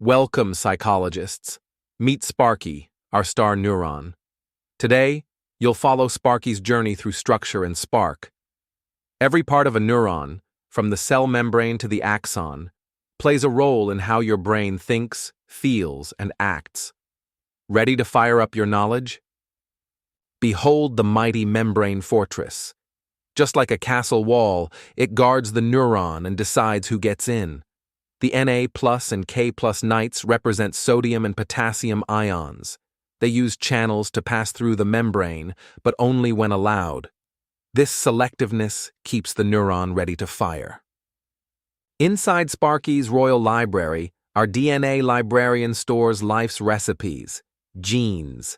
Welcome, psychologists. Meet Sparky, our star neuron. Today, you'll follow Sparky's journey through structure and spark. Every part of a neuron, from the cell membrane to the axon, plays a role in how your brain thinks, feels, and acts. Ready to fire up your knowledge? Behold the mighty membrane fortress. Just like a castle wall, it guards the neuron and decides who gets in. The Na plus and K plus knights represent sodium and potassium ions. They use channels to pass through the membrane, but only when allowed. This selectiveness keeps the neuron ready to fire. Inside Sparky's Royal Library, our DNA librarian stores life's recipes, genes.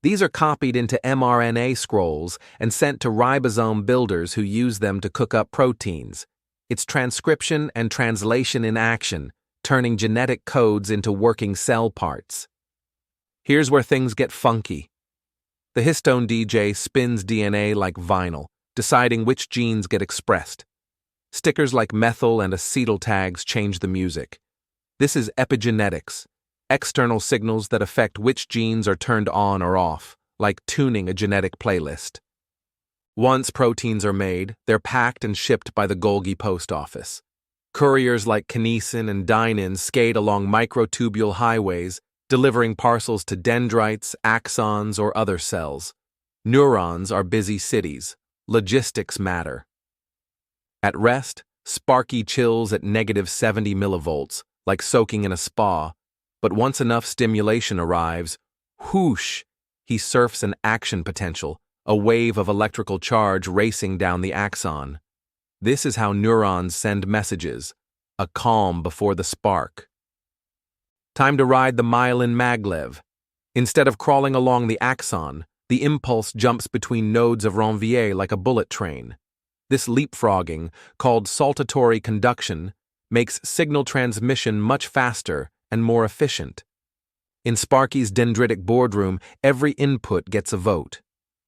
These are copied into mRNA scrolls and sent to ribosome builders who use them to cook up proteins. It's transcription and translation in action, turning genetic codes into working cell parts. Here's where things get funky. The histone DJ spins DNA like vinyl, deciding which genes get expressed. Stickers like methyl and acetyl tags change the music. This is epigenetics, external signals that affect which genes are turned on or off, like tuning a genetic playlist. Once proteins are made, they're packed and shipped by the Golgi post office. Couriers like kinesin and dynein skate along microtubule highways, delivering parcels to dendrites, axons, or other cells. Neurons are busy cities. Logistics matter. At rest, Sparky chills at -70 millivolts, like soaking in a spa, but once enough stimulation arrives, whoosh, he surfs an action potential, a wave of electrical charge racing down the axon. This is how neurons send messages, a calm before the spark. Time to ride the myelin maglev. Instead of crawling along the axon, the impulse jumps between nodes of Ranvier like a bullet train. This leapfrogging, called saltatory conduction, makes signal transmission much faster and more efficient. In Sparky's dendritic boardroom, every input gets a vote.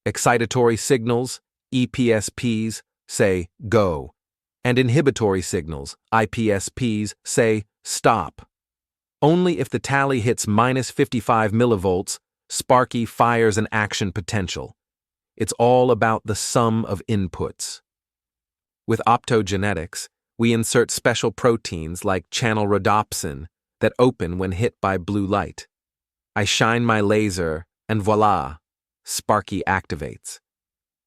Excitatory signals, EPSPs, say go, and inhibitory signals, IPSPs, say stop. Only if the tally hits -55 millivolts, Sparky fires an action potential. It's all about the sum of inputs. With optogenetics, we insert special proteins like channel rhodopsin that open when hit by blue light. I shine my laser, and voila! Sparky activates.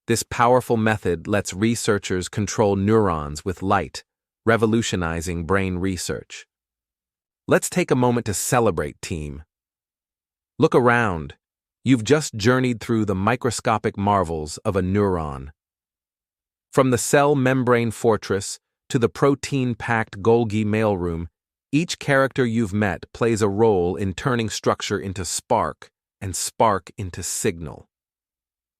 This powerful method lets researchers control neurons with light, revolutionizing brain research. Let's take a moment to celebrate, team. Look around. You've just journeyed through the microscopic marvels of a neuron. From the cell membrane fortress to the protein-packed Golgi mailroom, each character you've met plays a role in turning structure into spark and spark into signal.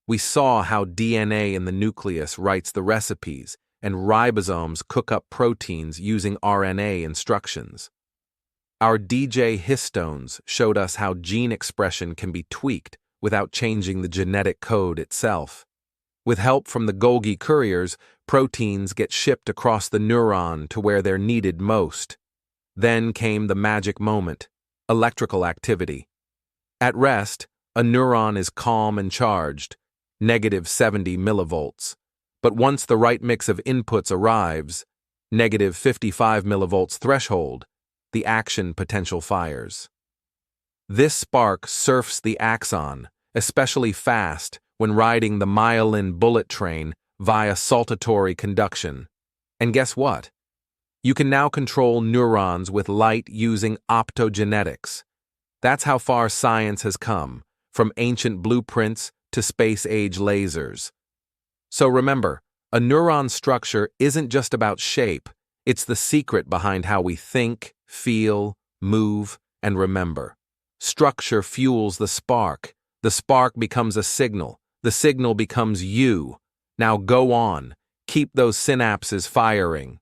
We saw how DNA in the nucleus writes the recipes, and ribosomes cook up proteins using RNA instructions. Our DJ histones showed us how gene expression can be tweaked without changing the genetic code itself. With help from the Golgi couriers, proteins get shipped across the neuron to where they're needed most. Then came the magic moment, electrical activity. At rest, a neuron is calm and charged, -70 millivolts. But once the right mix of inputs arrives, -55 millivolts threshold, the action potential fires. This spark surfs the axon, especially fast when riding the myelin bullet train via saltatory conduction. And guess what? You can now control neurons with light using optogenetics. That's how far science has come, from ancient blueprints to space-age lasers. So remember, a neuron structure isn't just about shape, it's the secret behind how we think, feel, move, and remember. Structure fuels the spark becomes a signal, the signal becomes you. Now go on, keep those synapses firing.